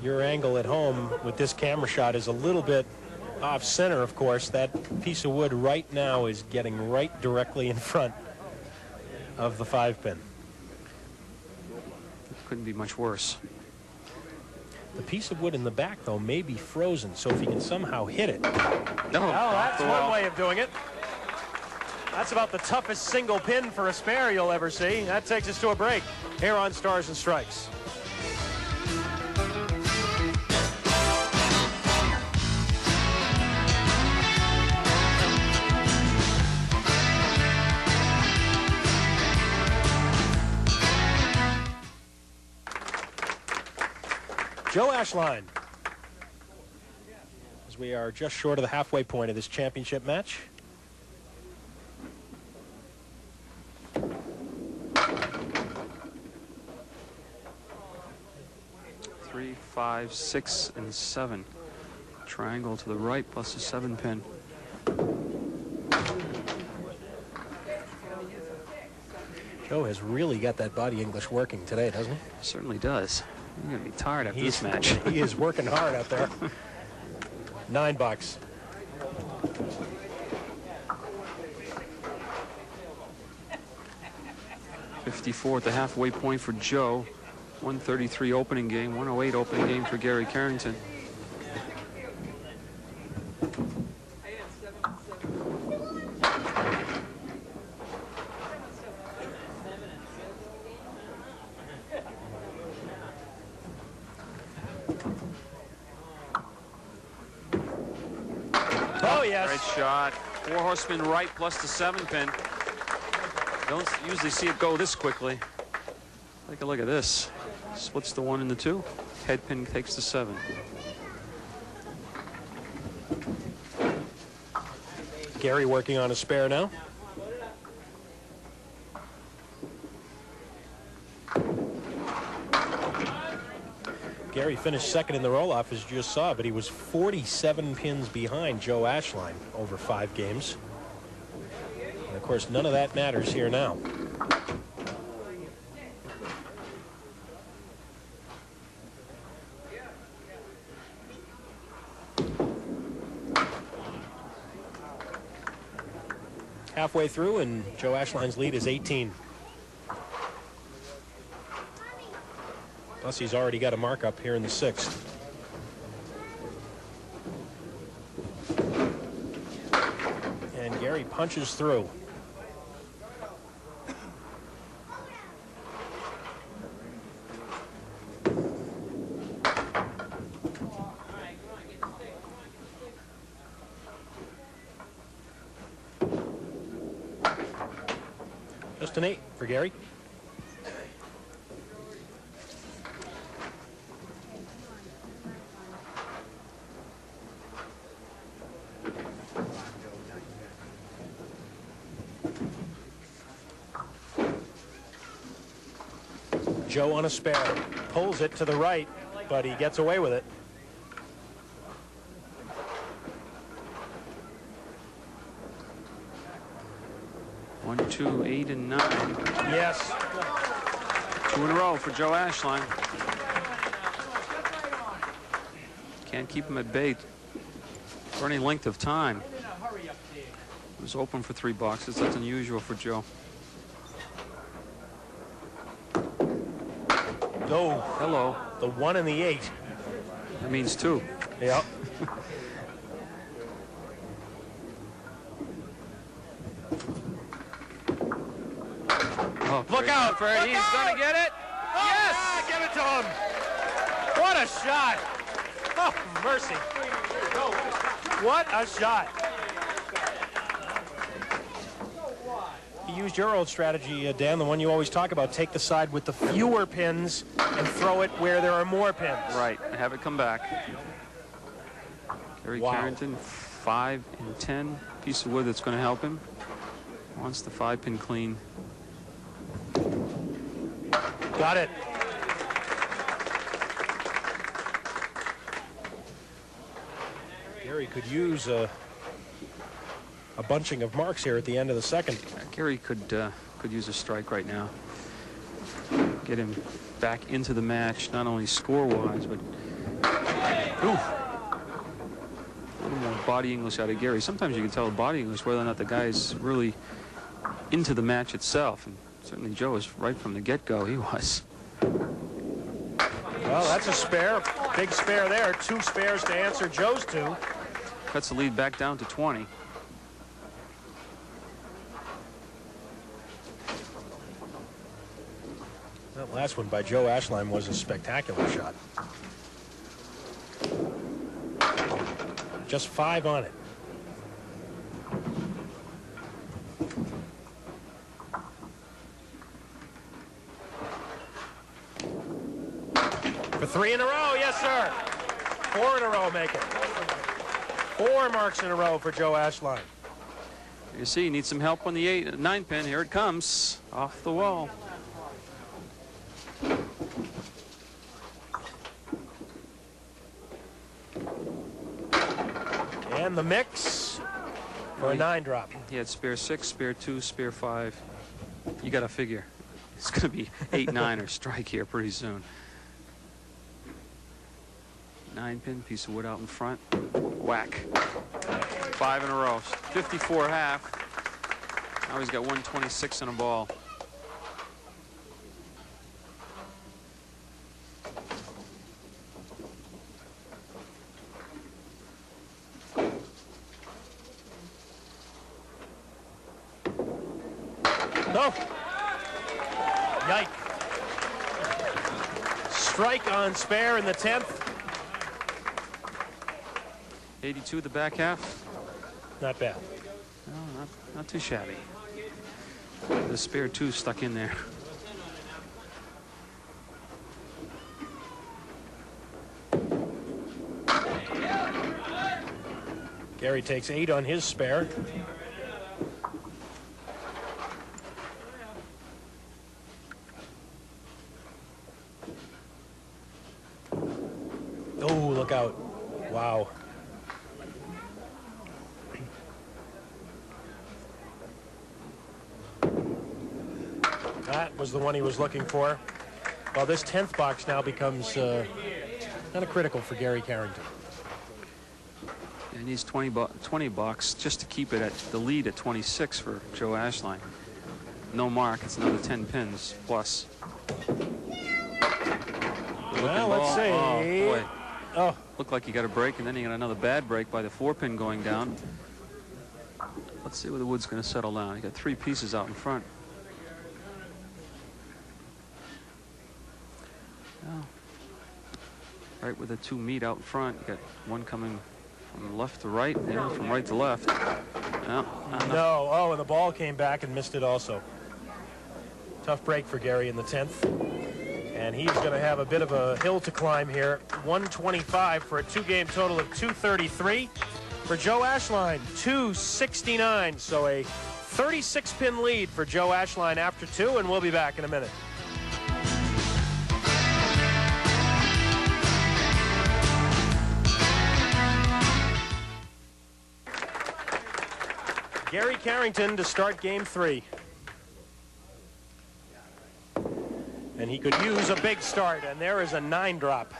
Your angle at home with this camera shot is a little bit off center, of course. That piece of wood right now is getting right directly in front of the 5-pin. Couldn't be much worse. The piece of wood in the back, though, may be frozen, so if he can somehow hit it. No, that's one way of doing it. That's about the toughest single pin for a spare you'll ever see. That takes us to a break here on Stars and Strikes. Joe Ashline, as we are just short of the halfway point of this championship match. Three, 5, 6, and 7. Triangle to the right plus a 7-pin. Joe has really got that body English working today, doesn't he? Certainly does. You're going to be tired after this match. He is working hard out there. $9. $54 at the halfway point for Joe. 133 opening game, 108 opening game for Gary Carrington. Oh, yes. Great shot. 4 horsemen right plus the 7-pin. Don't usually see it go this quickly. Take a look at this. Splits the 1 and the 2. Head pin takes the 7. Gary working on a spare now. Gary finished second in the roll-off, as you just saw, but he was 47 pins behind Joe Ashline over 5 games. And of course, none of that matters here now. Halfway through, and Joe Ashline's lead is 18. Plus, he's already got a markup here in the 6th. And Gary punches through. Just an 8 for Gary. Joe on a spare, pulls it to the right, but he gets away with it. One, 2, 8, and 9. Yes. 2 in a row for Joe Ashline. Can't keep him at bay for any length of time. It was open for 3 boxes. That's unusual for Joe. Oh, hello. The 1 and the 8. That means 2. Yep. Oh, look out, Fred. He's going to get it. Oh, yes! Ah, give it to him. What a shot. Oh, mercy. What a shot. He used your old strategy, Dan, the one you always talk about. Take the side with the fewer pins and throw it where there are more pins. Right, have it come back. Gary Carrington, 5 and 10. Piece of wood that's going to help him. Wants the 5-pin clean. Got it. Gary could use a bunching of marks here at the end of the 2nd. Gary could use a strike right now. Get him back into the match, not only score-wise, but Oof. A little more body English out of Gary. Sometimes you can tell body English whether or not the guy's really into the match itself. And certainly Joe is right from the get-go. He was. Well, that's a spare. Big spare there. 2 spares to answer Joe's 2. Cuts the lead back down to 20. That last one by Joe Ashline was a spectacular shot. Just 5 on it. For 3 in a row, yes, sir. 4 in a row, make it. 4 marks in a row for Joe Ashline. You see, he needs some help on the 9 pin. Here it comes, off the wall. And the mix for a 9 drop. He had spare 6, spare 2, spare 5. You got to figure it's going to be 8-9 or strike here pretty soon. 9-pin, piece of wood out in front. Whack. 5 in a row. 54 half. Now he's got 126 in a ball. No. Yike. Strike on spare in the 10th. 82 the back half. Not bad. No, not too shabby. The spare 2 stuck in there. Gary takes 8 on his spare. Oh, look out. Wow. That was the one he was looking for. Well, this 10th box now becomes kind of critical for Gary Carrington. He needs 20 bucks just to keep it at the lead at 26 for Joe Ashline. No mark. It's another 10 pins plus. Well, let's see. Oh, boy. Oh. Looked like he got a break, and then he got another bad break by the 4-pin going down. Let's see where the wood's going to settle down. He got 3 pieces out in front. Oh. Right where the 2 meet out in front. You got one coming from left to right, and the other from right to left. No. Oh, and the ball came back and missed it also. Tough break for Gary in the 10th. And he's going to have a bit of a hill to climb here. 125 for a 2-game total of 233. For Joe Ashline, 269. So a 36-pin lead for Joe Ashline after 2, and we'll be back in a minute. Gary Carrington to start game 3. And he could use a big start, and there is a 9 drop.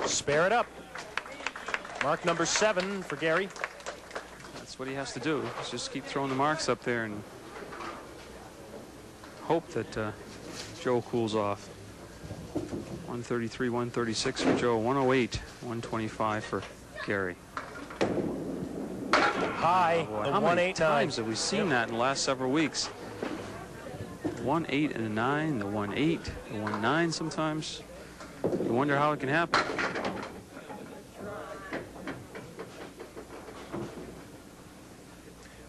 Spare it up. Mark number 7 for Gary. That's what he has to do. Is just keep throwing the marks up there and hope that Joe cools off. 133, 136 for Joe, 108, 125 for Gary. High, Oh, the how many 1-8-9. times have we seen that in the last several weeks? 1-8 and a 9, the 1-8, the 1-9 sometimes. You wonder how it can happen.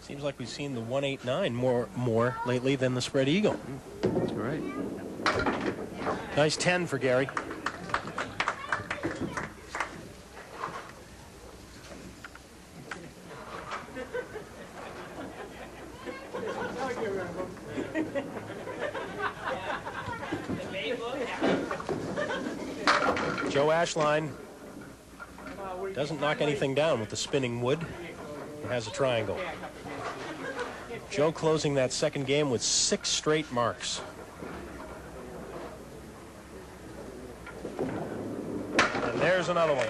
Seems like we've seen the 1-8-9 more lately than the spread eagle. That's right. Nice 10 for Gary. Joe Ashline doesn't knock anything down with the spinning wood. He has a triangle. Joe closing that second game with 6 straight marks. And there's another one.